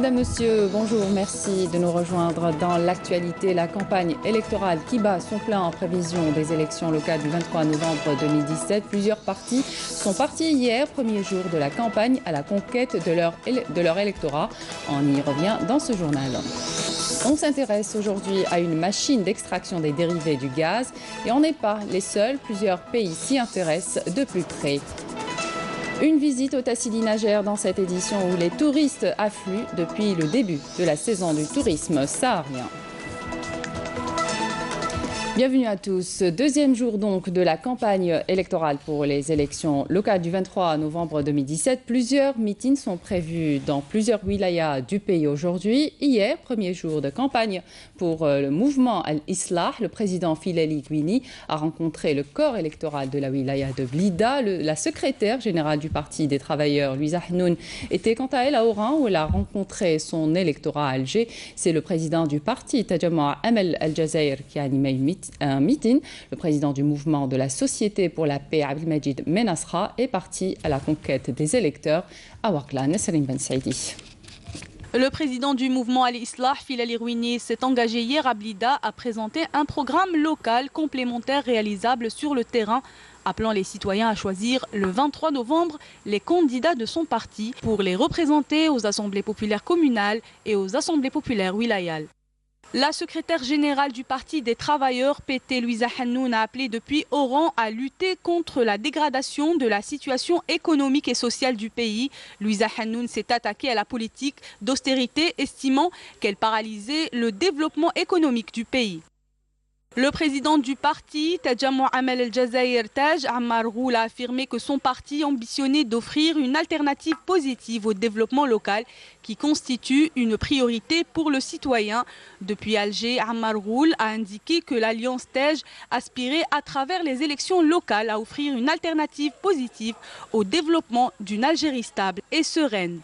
Madame, Monsieur, bonjour, merci de nous rejoindre dans l'actualité. La campagne électorale qui bat son plein en prévision des élections locales du 23 novembre 2017. Plusieurs partis sont partis hier, premier jour de la campagne, à la conquête de leur électorat. On y revient dans ce journal. On s'intéresse aujourd'hui à une machine d'extraction des dérivés du gaz et on n'est pas les seuls. Plusieurs pays s'y intéressent de plus près. Une visite au Tassili Nagère dans cette édition où les touristes affluent depuis le début de la saison du tourisme saharien. Bienvenue à tous. Deuxième jour donc de la campagne électorale pour les élections locales du 23 novembre 2017. Plusieurs meetings sont prévus dans plusieurs wilayas du pays aujourd'hui. Hier, premier jour de campagne pour le mouvement Al-Islah, le président Filali Guini a rencontré le corps électoral de la wilaya de Blida. La secrétaire générale du Parti des travailleurs, Louisa Hnoun, était quant à elle à Oran où elle a rencontré son électorat à Alger. C'est le président du parti, Tajamma Amal Al-Jazair, qui a animé un meeting. Le président du mouvement de la Société pour la paix, Abdelmajid Menasra, est parti à la conquête des électeurs à Ouargla. Nesrine Ben Saidi. Le président du mouvement Al-Islah, Filali Guini, s'est engagé hier à Blida à présenter un programme local complémentaire réalisable sur le terrain, appelant les citoyens à choisir le 23 novembre les candidats de son parti pour les représenter aux assemblées populaires communales et aux assemblées populaires wilayales. La secrétaire générale du Parti des travailleurs, PT Louisa Hnoun, a appelé depuis Oran à lutter contre la dégradation de la situation économique et sociale du pays. Louisa Hnoun s'est attaquée à la politique d'austérité, estimant qu'elle paralysait le développement économique du pays. Le président du parti, Tajamma Amal Al-Jazair, Taj Ammar Ghoul, a affirmé que son parti ambitionnait d'offrir une alternative positive au développement local qui constitue une priorité pour le citoyen. Depuis Alger, Ammar Ghoul a indiqué que l'Alliance Taj aspirait à travers les élections locales à offrir une alternative positive au développement d'une Algérie stable et sereine.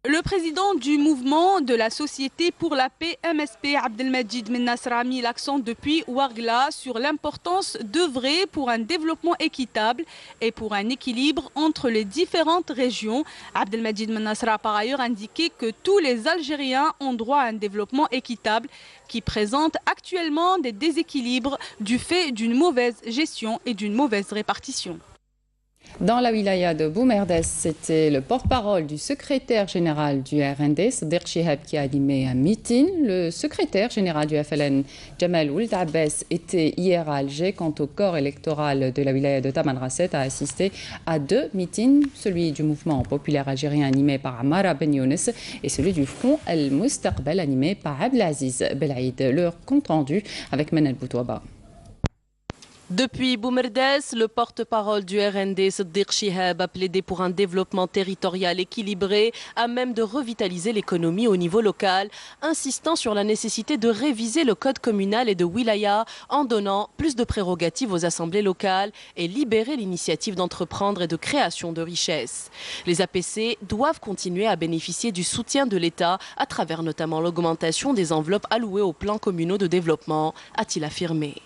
Le président du mouvement de la Société pour la paix, MSP, Abdelmajid Menasra, a mis l'accent depuis Ouargla sur l'importance d'œuvrer pour un développement équitable et pour un équilibre entre les différentes régions. Abdelmajid Menasra a par ailleurs indiqué que tous les Algériens ont droit à un développement équitable qui présente actuellement des déséquilibres du fait d'une mauvaise gestion et d'une mauvaise répartition. Dans la wilaya de Boumerdès, c'était le porte-parole du secrétaire général du RND, Sadiq Chihab, qui a animé un meeting. Le secrétaire général du FLN, Jamal Ould Abbas, était hier à Alger. Quant au corps électoral de la wilaya de Tamanrasset, a assisté à deux meetings, celui du mouvement populaire algérien animé par Amara Ben Younes et celui du Front Al-Mustaqbal animé par Abdelaziz Belaïd. Leur compte rendu avec Menel Boutouaba. Depuis Boumerdès, le porte-parole du RND, Sadiq Chihab, a plaidé pour un développement territorial équilibré à même de revitaliser l'économie au niveau local, insistant sur la nécessité de réviser le code communal et de wilaya en donnant plus de prérogatives aux assemblées locales et libérer l'initiative d'entreprendre et de création de richesses. Les APC doivent continuer à bénéficier du soutien de l'État à travers notamment l'augmentation des enveloppes allouées aux plans communaux de développement, a-t-il affirmé.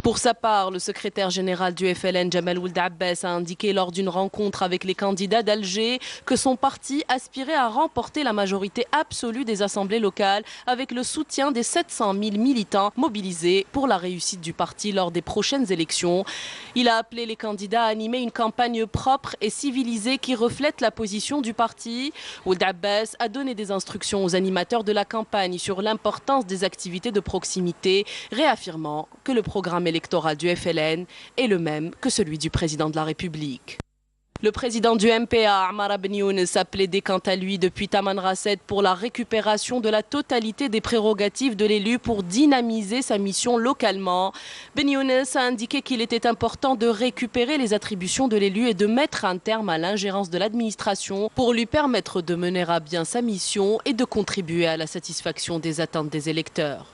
Pour sa part, le secrétaire général du FLN, Jamal Ould Abbas, a indiqué lors d'une rencontre avec les candidats d'Alger que son parti aspirait à remporter la majorité absolue des assemblées locales avec le soutien des 700 000 militants mobilisés pour la réussite du parti lors des prochaines élections. Il a appelé les candidats à animer une campagne propre et civilisée qui reflète la position du parti. Ould Abbas a donné des instructions aux animateurs de la campagne sur l'importance des activités de proximité, réaffirmant que le programme électoral du FLN est le même que celui du président de la République. Le président du MPA, Amara Ben Younes, a plaidé quant à lui depuis Tamanrasset pour la récupération de la totalité des prérogatives de l'élu pour dynamiser sa mission localement. Ben Younes a indiqué qu'il était important de récupérer les attributions de l'élu et de mettre un terme à l'ingérence de l'administration pour lui permettre de mener à bien sa mission et de contribuer à la satisfaction des attentes des électeurs.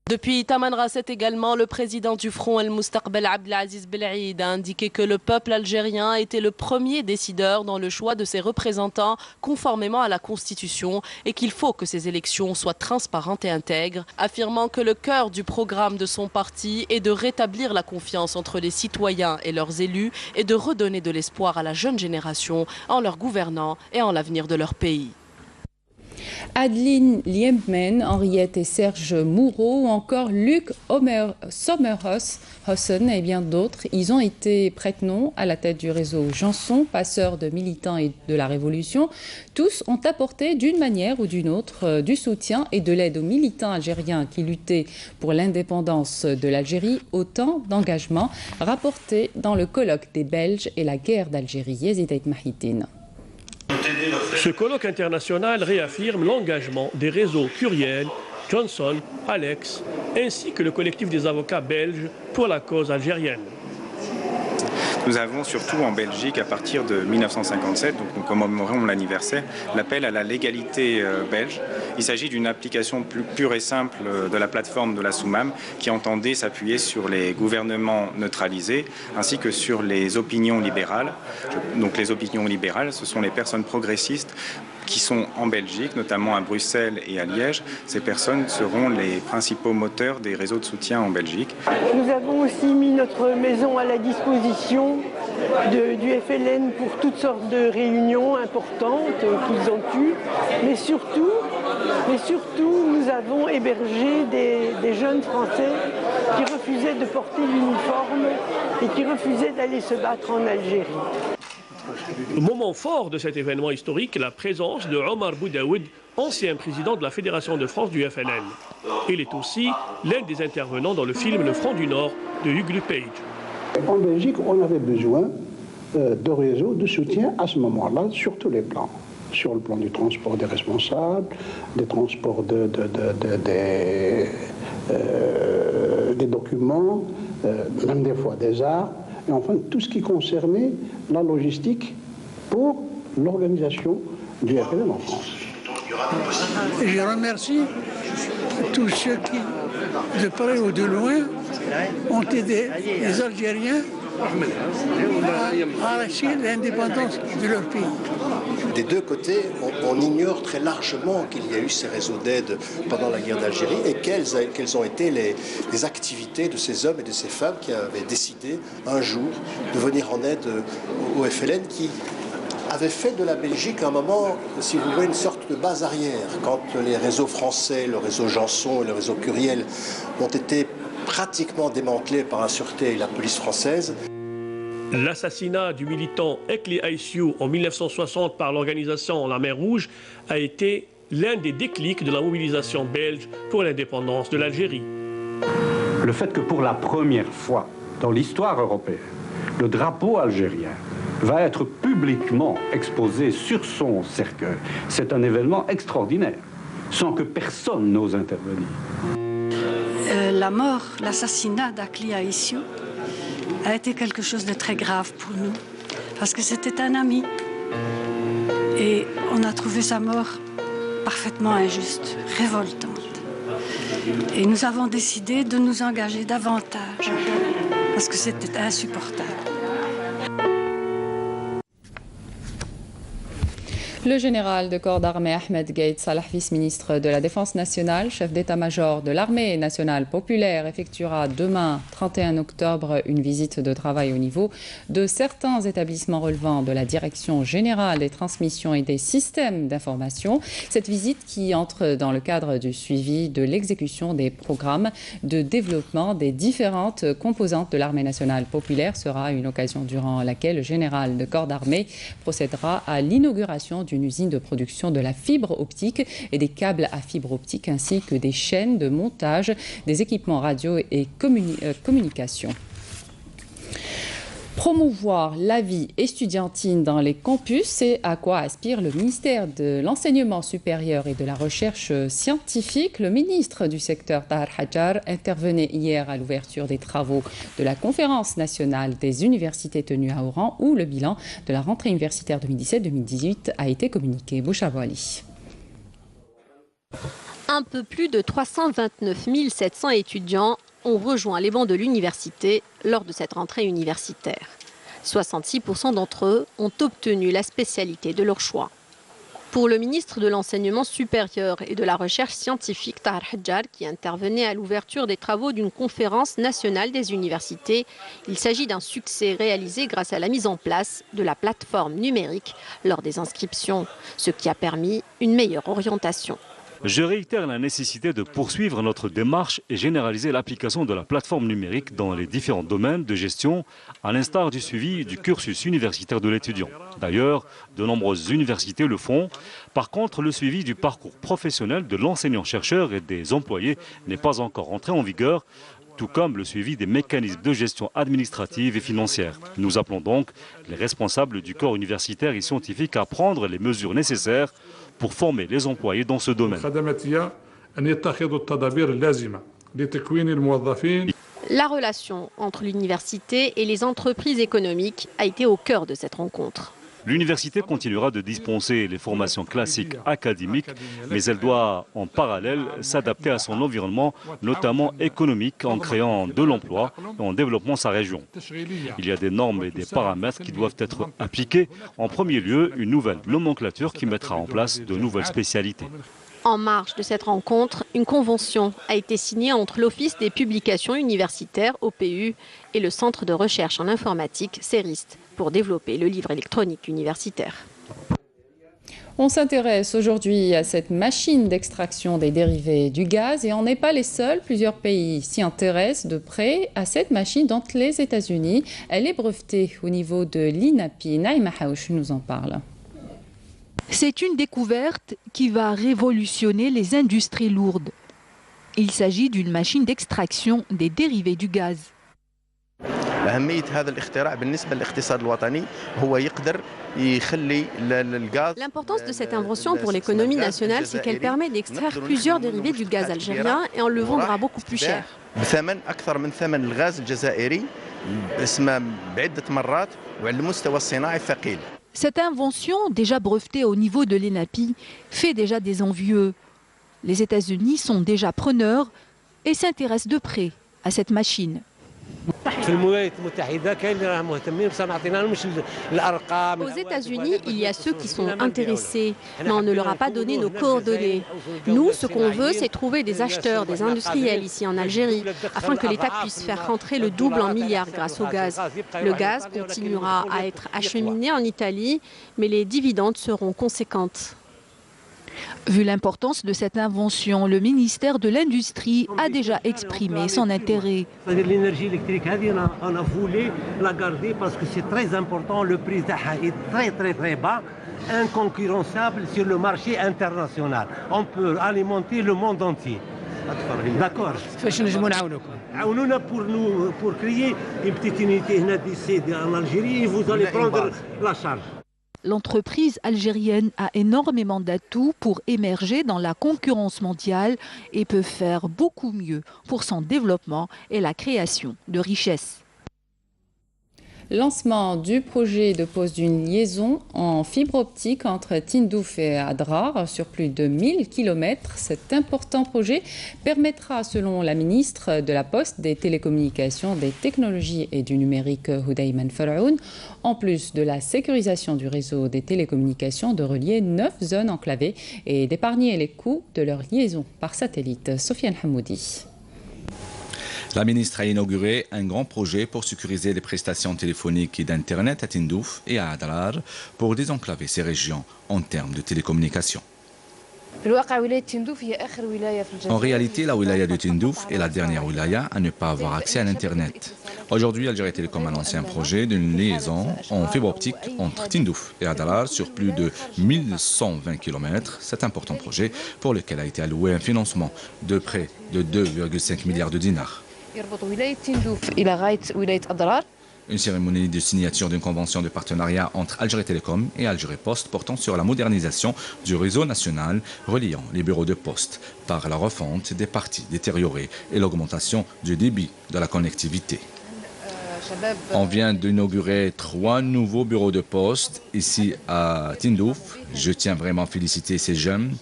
Depuis Tamanrasset également, le président du Front El Moustaqbel Abdelaziz Belaïd a indiqué que le peuple algérien était le premier décideur dans le choix de ses représentants conformément à la Constitution et qu'il faut que ces élections soient transparentes et intègres, affirmant que le cœur du programme de son parti est de rétablir la confiance entre les citoyens et leurs élus et de redonner de l'espoir à la jeune génération en leur gouvernant et en l'avenir de leur pays. Adeline Liebman, Henriette et Serge Moureau ou encore Luc Sommerhausen et bien d'autres, ils ont été prête-noms à la tête du réseau Janson, passeur de militants et de la Révolution. Tous ont apporté d'une manière ou d'une autre du soutien et de l'aide aux militants algériens qui luttaient pour l'indépendance de l'Algérie, autant d'engagements rapportés dans le colloque des Belges et la guerre d'Algérie. Yezidait Mahidine. Ce colloque international réaffirme l'engagement des réseaux Curiel, Johnson, Alex, ainsi que le collectif des avocats belges pour la cause algérienne. Nous avons surtout en Belgique, à partir de 1957, donc nous commémorons l'anniversaire, l'appel à la légalité belge. Il s'agit d'une application plus pure et simple de la plateforme de la Soumam qui entendait s'appuyer sur les gouvernements neutralisés ainsi que sur les opinions libérales. Donc les opinions libérales, ce sont les personnes progressistes qui sont en Belgique, notamment à Bruxelles et à Liège. Ces personnes seront les principaux moteurs des réseaux de soutien en Belgique. Nous avons aussi mis notre maison à la disposition du FLN pour toutes sortes de réunions importantes qu'ils ont eues. Mais surtout, nous avons hébergé des jeunes Français qui refusaient de porter l'uniforme et qui refusaient d'aller se battre en Algérie. Le moment fort de cet événement historique est la présence de Omar Boudaoud, ancien président de la Fédération de France du FLN. Il est aussi l'un des intervenants dans le film Le Front du Nord de Hugues Lepage. En Belgique, on avait besoin de réseaux de soutien à ce moment-là sur tous les plans. Sur le plan du transport des responsables, des transports des documents, même des fois des arts, et enfin tout ce qui concernait la logistique pour l'organisation du FLN en France. Je remercie tous ceux qui, de près ou de loin, ont aidé les Algériens à arracher l'indépendance de leur pays. Des deux côtés, on ignore très largement qu'il y a eu ces réseaux d'aide pendant la guerre d'Algérie et quelles ont été les activités de ces hommes et de ces femmes qui avaient décidé un jour de venir en aide au FLN qui avait fait de la Belgique un moment, si vous voulez, une sorte de base arrière. Quand les réseaux français, le réseau Janson et le réseau Curiel ont été pratiquement démantelés par la sûreté et la police française. L'assassinat du militant Ekli Aïssiou en 1960 par l'organisation La Mer Rouge a été l'un des déclics de la mobilisation belge pour l'indépendance de l'Algérie. Le fait que pour la première fois dans l'histoire européenne, le drapeau algérien va être publiquement exposé sur son cercueil, c'est un événement extraordinaire, sans que personne n'ose intervenir. La mort, l'assassinat d'Ekli Aïssiou a été quelque chose de très grave pour nous, parce que c'était un ami. Et on a trouvé sa mort parfaitement injuste, révoltante. Et nous avons décidé de nous engager davantage, parce que c'était insupportable. Le général de corps d'armée Ahmed Gaïd Salah, vice-ministre de la Défense nationale, chef d'état-major de l'armée nationale populaire, effectuera demain, 31 octobre, une visite de travail au niveau de certains établissements relevant de la Direction générale des transmissions et des systèmes d'information. Cette visite qui entre dans le cadre du suivi de l'exécution des programmes de développement des différentes composantes de l'armée nationale populaire sera une occasion durant laquelle le général de corps d'armée procédera à l'inauguration d'une usine de production de la fibre optique et des câbles à fibre optique ainsi que des chaînes de montage des équipements radio et communication. Promouvoir la vie estudiantine dans les campus, c'est à quoi aspire le ministère de l'Enseignement supérieur et de la Recherche scientifique. Le ministre du secteur, Tahar Hadjar, intervenait hier à l'ouverture des travaux de la conférence nationale des universités tenue à Oran, où le bilan de la rentrée universitaire 2017-2018 a été communiqué. Bouchabou Ali. Un peu plus de 329 700 étudiants ont rejoint les bancs de l'université lors de cette rentrée universitaire. 66% d'entre eux ont obtenu la spécialité de leur choix. Pour le ministre de l'Enseignement supérieur et de la Recherche scientifique, Tahar Hadjar, qui intervenait à l'ouverture des travaux d'une conférence nationale des universités, il s'agit d'un succès réalisé grâce à la mise en place de la plateforme numérique lors des inscriptions, ce qui a permis une meilleure orientation. Je réitère la nécessité de poursuivre notre démarche et généraliser l'application de la plateforme numérique dans les différents domaines de gestion, à l'instar du suivi du cursus universitaire de l'étudiant. D'ailleurs, de nombreuses universités le font. Par contre, le suivi du parcours professionnel de l'enseignant-chercheur et des employés n'est pas encore entré en vigueur, tout comme le suivi des mécanismes de gestion administrative et financière. Nous appelons donc les responsables du corps universitaire et scientifique à prendre les mesures nécessaires pour former les employés dans ce domaine. La relation entre l'université et les entreprises économiques a été au cœur de cette rencontre. L'université continuera de dispenser les formations classiques académiques, mais elle doit en parallèle s'adapter à son environnement, notamment économique, en créant de l'emploi et en développant sa région. Il y a des normes et des paramètres qui doivent être appliqués. En premier lieu, une nouvelle nomenclature qui mettra en place de nouvelles spécialités. En marge de cette rencontre, une convention a été signée entre l'Office des publications universitaires, OPU, et le Centre de recherche en informatique, CERIST, pour développer le livre électronique universitaire. On s'intéresse aujourd'hui à cette machine d'extraction des dérivés du gaz et on n'est pas les seuls. Plusieurs pays s'y intéressent de près à cette machine, dont les États-Unis. Elle est brevetée au niveau de l'INAPI. Naïma Haouch nous en parle. C'est une découverte qui va révolutionner les industries lourdes. Il s'agit d'une machine d'extraction des dérivés du gaz. L'importance de cette invention pour l'économie nationale, c'est qu'elle permet d'extraire plusieurs dérivés du gaz algérien et on le vendra beaucoup plus cher. Cette invention, déjà brevetée au niveau de l'ENAPI, fait déjà des envieux. Les États-Unis sont déjà preneurs et s'intéressent de près à cette machine. Aux États-Unis, il y a ceux qui sont intéressés, mais on ne leur a pas donné nos coordonnées. Nous, ce qu'on veut, c'est trouver des acheteurs, des industriels ici en Algérie, afin que l'État puisse faire rentrer le double en milliards grâce au gaz. Le gaz continuera à être acheminé en Italie, mais les dividendes seront conséquentes. Vu l'importance de cette invention, le ministère de l'Industrie a déjà exprimé son intérêt. L'énergie électrique, on a voulu la garder parce que c'est très important. Le prix est très bas, inconcurrençable sur le marché international. On peut alimenter le monde entier. D'accord. Pour créer une petite unité en Algérie et vous allez prendre la charge. L'entreprise algérienne a énormément d'atouts pour émerger dans la concurrence mondiale et peut faire beaucoup mieux pour son développement et la création de richesses. Lancement du projet de pose d'une liaison en fibre optique entre Tindouf et Adrar sur plus de 1000 km. Cet important projet permettra, selon la ministre de la Poste, des télécommunications, des technologies et du numérique, Houdayman Faraoun, en plus de la sécurisation du réseau des télécommunications, de relier 9 zones enclavées et d'épargner les coûts de leur liaison par satellite. Sofiane Hamoudi. La ministre a inauguré un grand projet pour sécuriser les prestations téléphoniques et d'Internet à Tindouf et à Adrar pour désenclaver ces régions en termes de télécommunications. En réalité, la wilaya de Tindouf est la dernière wilaya à ne pas avoir accès à l'Internet. Aujourd'hui, Algérie Télécom a lancé un projet d'une liaison en fibre optique entre Tindouf et Adrar sur plus de 1120 km. C'est un important projet pour lequel a été alloué un financement de près de 2,5 milliards de dinars. Une cérémonie de signature d'une convention de partenariat entre Algérie Télécom et Algérie Poste portant sur la modernisation du réseau national reliant les bureaux de poste par la refonte des parties détériorées et l'augmentation du débit de la connectivité. On vient d'inaugurer 3 nouveaux bureaux de poste ici à Tindouf. Je tiens vraiment à féliciter ces jeunes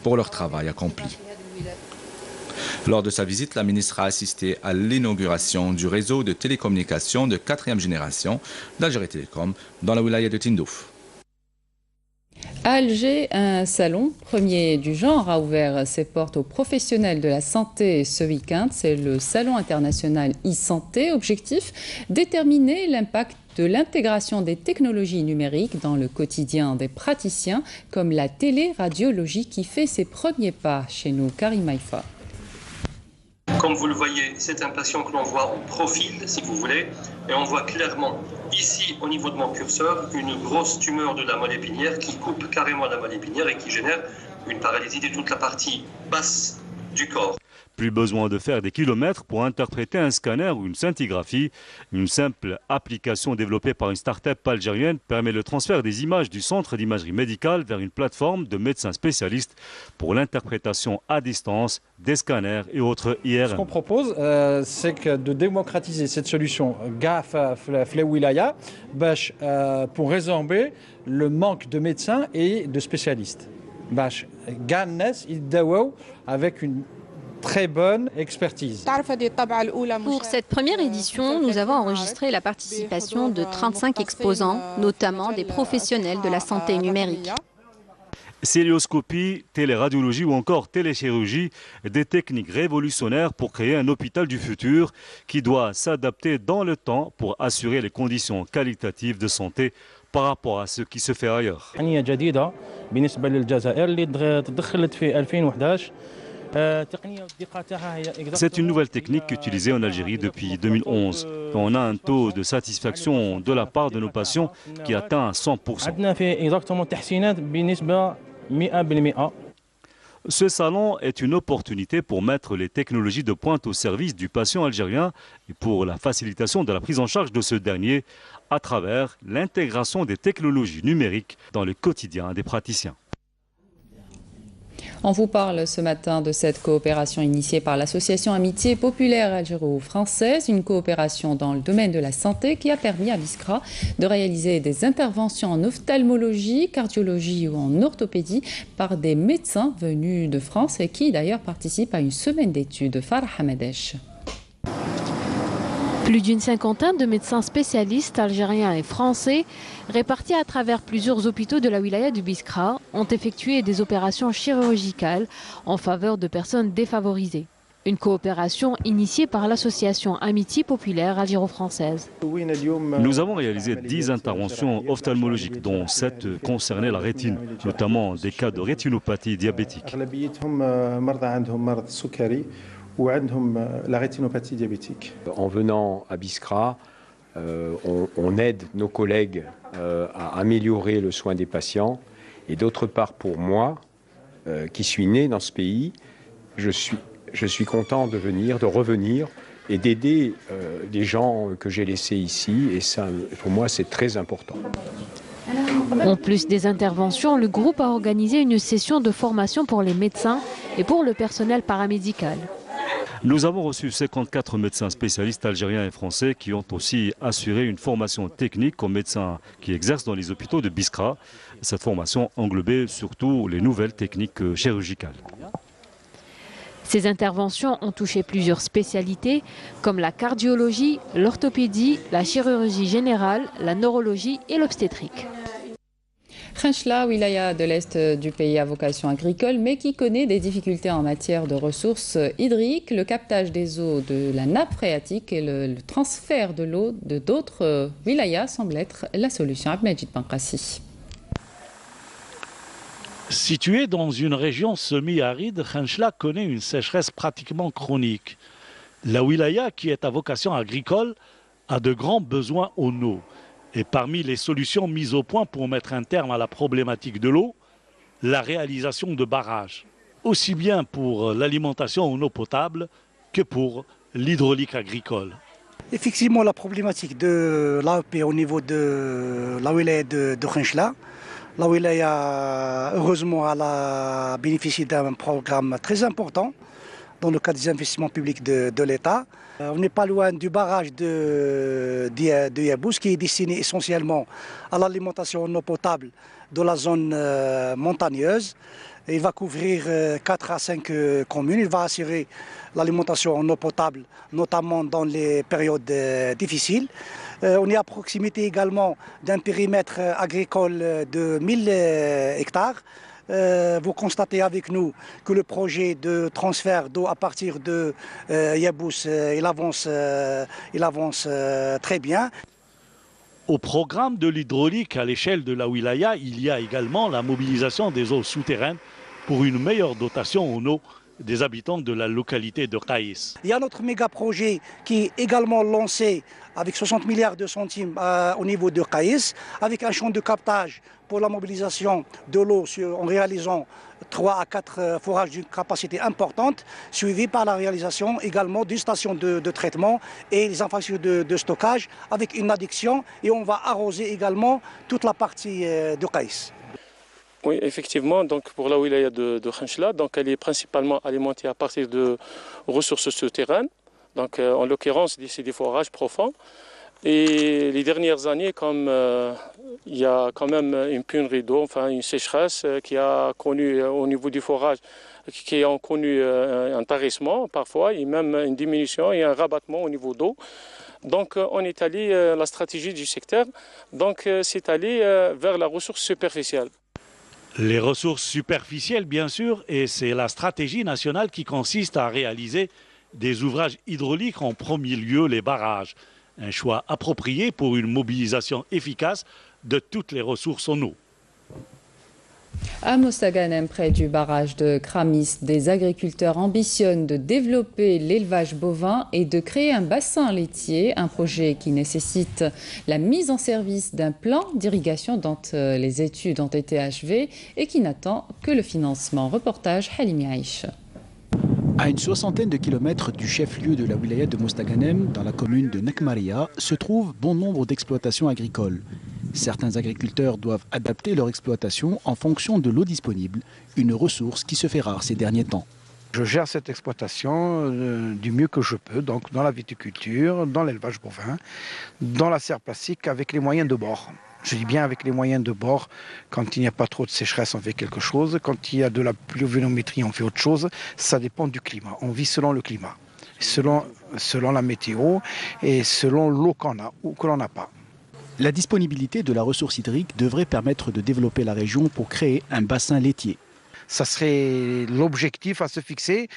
pour leur travail accompli. Lors de sa visite, la ministre a assisté à l'inauguration du réseau de télécommunications de 4e génération d'Algérie Télécom dans la wilaya de Tindouf. À Alger, un salon, premier du genre, a ouvert ses portes aux professionnels de la santé ce week-end. C'est le Salon international e-santé. Objectif, déterminer l'impact de l'intégration des technologies numériques dans le quotidien des praticiens, comme la téléradiologie qui fait ses premiers pas chez nous. Karim Haïfa. Comme vous le voyez, c'est un patient que l'on voit en profil, si vous voulez, et on voit clairement ici, au niveau de mon curseur, une grosse tumeur de la moelle épinière qui coupe carrément la moelle épinière et qui génère une paralysie de toute la partie basse du corps. Plus besoin de faire des kilomètres pour interpréter un scanner ou une scintigraphie. Une simple application développée par une start-up algérienne permet le transfert des images du centre d'imagerie médicale vers une plateforme de médecins spécialistes pour l'interprétation à distance des scanners et autres IRM. Ce qu'on propose, c'est de démocratiser cette solution wilaya pour résorber le manque de médecins et de spécialistes. Avec une très bonne expertise. Pour cette première édition, nous avons enregistré la participation de 35 exposants, notamment des professionnels de la santé numérique. Célioscopie, téléradiologie ou encore téléchirurgie, des techniques révolutionnaires pour créer un hôpital du futur qui doit s'adapter dans le temps pour assurer les conditions qualitatives de santé par rapport à ce qui se fait ailleurs. C'est une nouvelle technique utilisée en Algérie depuis 2011. On a un taux de satisfaction de la part de nos patients qui atteint 100%. Ce salon est une opportunité pour mettre les technologies de pointe au service du patient algérien et pour la facilitation de la prise en charge de ce dernier à travers l'intégration des technologies numériques dans le quotidien des praticiens. On vous parle ce matin de cette coopération initiée par l'association Amitié Populaire Algéro-Française, une coopération dans le domaine de la santé qui a permis à Biskra de réaliser des interventions en ophtalmologie, cardiologie ou en orthopédie par des médecins venus de France et qui d'ailleurs participent à une semaine d'études. Farah Hamadesh. Plus d'une cinquantaine de médecins spécialistes algériens et français, répartis à travers plusieurs hôpitaux de la wilaya du Biskra, ont effectué des opérations chirurgicales en faveur de personnes défavorisées. Une coopération initiée par l'association Amitié Populaire Algéro-Française. Nous avons réalisé 10 interventions ophtalmologiques, dont 7 concernaient la rétine, notamment des cas de rétinopathie diabétique. La rétinopathie diabétique. En venant à Biskra, on aide nos collègues à améliorer le soin des patients. Et d'autre part, pour moi, qui suis né dans ce pays, je suis content de revenir et d'aider les gens que j'ai laissés ici. Et ça, pour moi, c'est très important. En plus des interventions, le groupe a organisé une session de formation pour les médecins et pour le personnel paramédical. Nous avons reçu 54 médecins spécialistes algériens et français qui ont aussi assuré une formation technique aux médecins qui exercent dans les hôpitaux de Biskra. Cette formation englobait surtout les nouvelles techniques chirurgicales. Ces interventions ont touché plusieurs spécialités comme la cardiologie, l'orthopédie, la chirurgie générale, la neurologie et l'obstétrique. Khenchla, wilaya de l'Est du pays à vocation agricole, mais qui connaît des difficultés en matière de ressources hydriques, le captage des eaux de la nappe phréatique et le transfert de l'eau de d'autres wilayas semble être la solution. Abmejid Banqassi. Située dans une région semi-aride, Khenchla connaît une sécheresse pratiquement chronique. La wilaya, qui est à vocation agricole, a de grands besoins en eau. Et parmi les solutions mises au point pour mettre un terme à la problématique de l'eau, la réalisation de barrages, aussi bien pour l'alimentation en eau potable que pour l'hydraulique agricole. Effectivement, la problématique de l'AEP au niveau de la wilaya de Khenchla, la wilaya, heureusement, elle a bénéficié d'un programme très important dans le cadre des investissements publics de l'État. On n'est pas loin du barrage de Yabous qui est destiné essentiellement à l'alimentation en eau potable de la zone montagneuse. Il va couvrir 4 à 5 communes. Il va assurer l'alimentation en eau potable, notamment dans les périodes difficiles. On est à proximité également d'un périmètre agricole de 1000 hectares. Vous constatez avec nous que le projet de transfert d'eau à partir de Yabous, il avance très bien. Au programme de l'hydraulique à l'échelle de la wilaya, il y a également la mobilisation des eaux souterraines pour une meilleure dotation en eau des habitants de la localité de Qaïs. Il y a notre méga projet qui est également lancé avec 60 milliards de centimes au niveau de Qaïs, avec un champ de captage pour la mobilisation de l'eau en réalisant 3 à 4 forages d'une capacité importante, suivi par la réalisation également d'une station de traitement et les infrastructures de stockage avec une adduction, et on va arroser également toute la partie de Qaïs. Oui, effectivement, donc pour la wilaya de Khenchela, donc elle est principalement alimentée à partir de ressources souterraines, donc en l'occurrence c'est des forages profonds. Et les dernières années, comme il y a quand même une pénurie d'eau, enfin une sécheresse qui a connu au niveau du forage, qui a connu un tarissement parfois, et même une diminution et un rabattement au niveau d'eau. Donc on est allé, la stratégie du secteur, donc c'est allé vers la ressource superficielle. Les ressources superficielles, bien sûr, et c'est la stratégie nationale qui consiste à réaliser des ouvrages hydrauliques, en premier lieu les barrages. Un choix approprié pour une mobilisation efficace de toutes les ressources en eau. À Mostaganem, près du barrage de Kramis, des agriculteurs ambitionnent de développer l'élevage bovin et de créer un bassin laitier, un projet qui nécessite la mise en service d'un plan d'irrigation dont les études ont été achevées et qui n'attend que le financement. Reportage Halimi Aïch. À une 60aine de kilomètres du chef-lieu de la wilaya de Mostaganem, dans la commune de Nekmaria, se trouve bon nombre d'exploitations agricoles. Certains agriculteurs doivent adapter leur exploitation en fonction de l'eau disponible, une ressource qui se fait rare ces derniers temps. Je gère cette exploitation du mieux que je peux, donc dans la viticulture, dans l'élevage bovin, dans la serre plastique avec les moyens de bord. Je dis bien avec les moyens de bord. Quand il n'y a pas trop de sécheresse, on fait quelque chose. Quand il y a de la pluviométrie, on fait autre chose. Ça dépend du climat. On vit selon le climat, selon la météo et selon l'eau qu'on a ou que l'on n'a pas. La disponibilité de la ressource hydrique devrait permettre de développer la région pour créer un bassin laitier. Ça serait l'objectif à se fixer.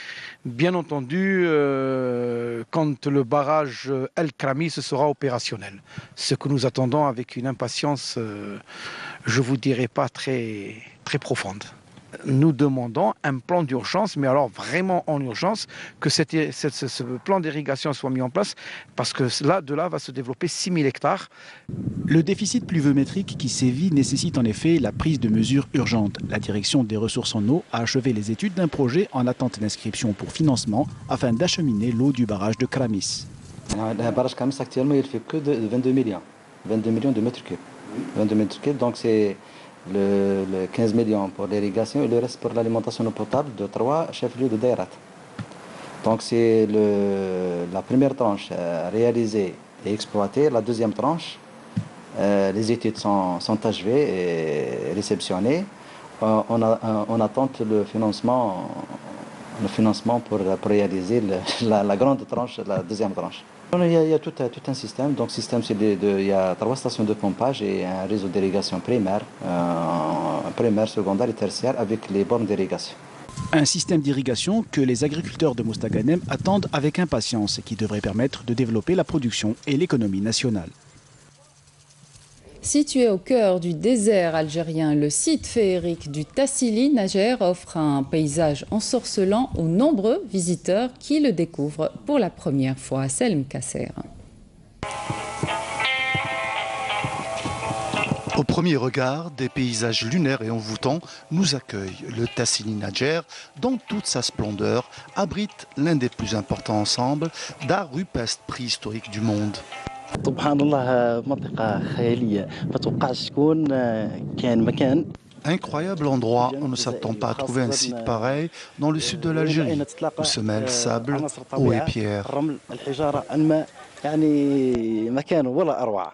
Bien entendu, quand le barrage El Kramis sera opérationnel. Ce que nous attendons avec une impatience, je vous dirais pas très, très profonde. Nous demandons un plan d'urgence, mais alors vraiment en urgence, que ce plan d'irrigation soit mis en place, parce que de là va se développer 6000 hectares. Le déficit pluviométrique qui sévit nécessite en effet la prise de mesures urgentes. La direction des ressources en eau a achevé les études d'un projet en attente d'inscription pour financement afin d'acheminer l'eau du barrage de Kramis. Le barrage Kramis actuellement il fait que de 22 millions de mètres cubes. 22 mètres cubes, donc c'est le 15 millions pour l'irrigation et le reste pour l'alimentation eau potable de 3 chefs-lieux de Dairat. Donc c'est la première tranche réalisée et exploitée. La deuxième tranche, les études sont achevées et réceptionnées. On attend le financement pour réaliser la grande tranche, la deuxième tranche. Il y a tout un système. Donc, il y a 3 stations de pompage et un réseau d'irrigation primaire, secondaire et tertiaire avec les bornes d'irrigation. Un système d'irrigation que les agriculteurs de Mostaganem attendent avec impatience et qui devrait permettre de développer la production et l'économie nationale. Situé au cœur du désert algérien, le site féerique du Tassili Najer offre un paysage ensorcelant aux nombreux visiteurs qui le découvrent pour la première fois. Selm Kasser. Au premier regard, des paysages lunaires et envoûtants nous accueillent. Le Tassili Najer, dans toute sa splendeur, abrite l'un des plus importants ensembles d'art rupestre préhistorique du monde. Incroyable endroit, on ne s'attend pas à trouver un site pareil dans le sud de l'Algérie, où se mêlent sable, eau et pierre. يعني مكان ولا أروع.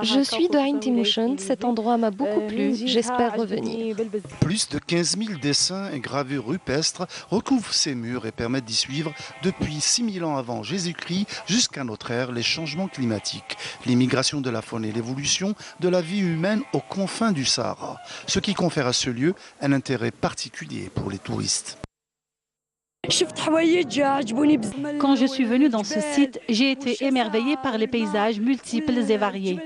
Je suis de Ain Timoushen, cet endroit m'a beaucoup plu, j'espère revenir. Plus de 15 000 dessins et gravures rupestres recouvrent ces murs et permettent d'y suivre depuis 6000 ans avant Jésus-Christ jusqu'à notre ère les changements climatiques, l'immigration de la faune et l'évolution de la vie humaine aux confins du Sahara, ce qui confère à ce lieu un intérêt particulier pour les touristes. Quand je suis venue dans ce site, j'ai été émerveillée par les paysages multiples et variés.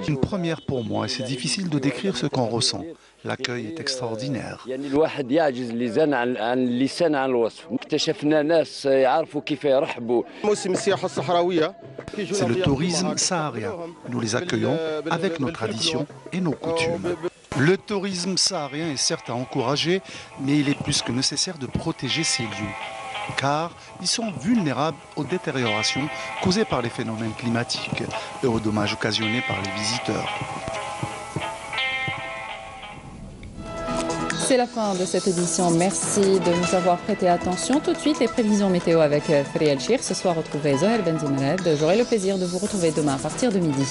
Une première pour moi et c'est difficile de décrire ce qu'on ressent. L'accueil est extraordinaire. C'est le tourisme saharien. Nous les accueillons avec nos traditions et nos coutumes. Le tourisme saharien est certes à encourager, mais il est plus que nécessaire de protéger ces lieux, car ils sont vulnérables aux détériorations causées par les phénomènes climatiques et aux dommages occasionnés par les visiteurs. C'est la fin de cette édition. Merci de nous avoir prêté attention. Tout de suite, les prévisions météo avec Ferial Chir. Ce soir, retrouvez Zohel Benzimeled. J'aurai le plaisir de vous retrouver demain à partir de midi.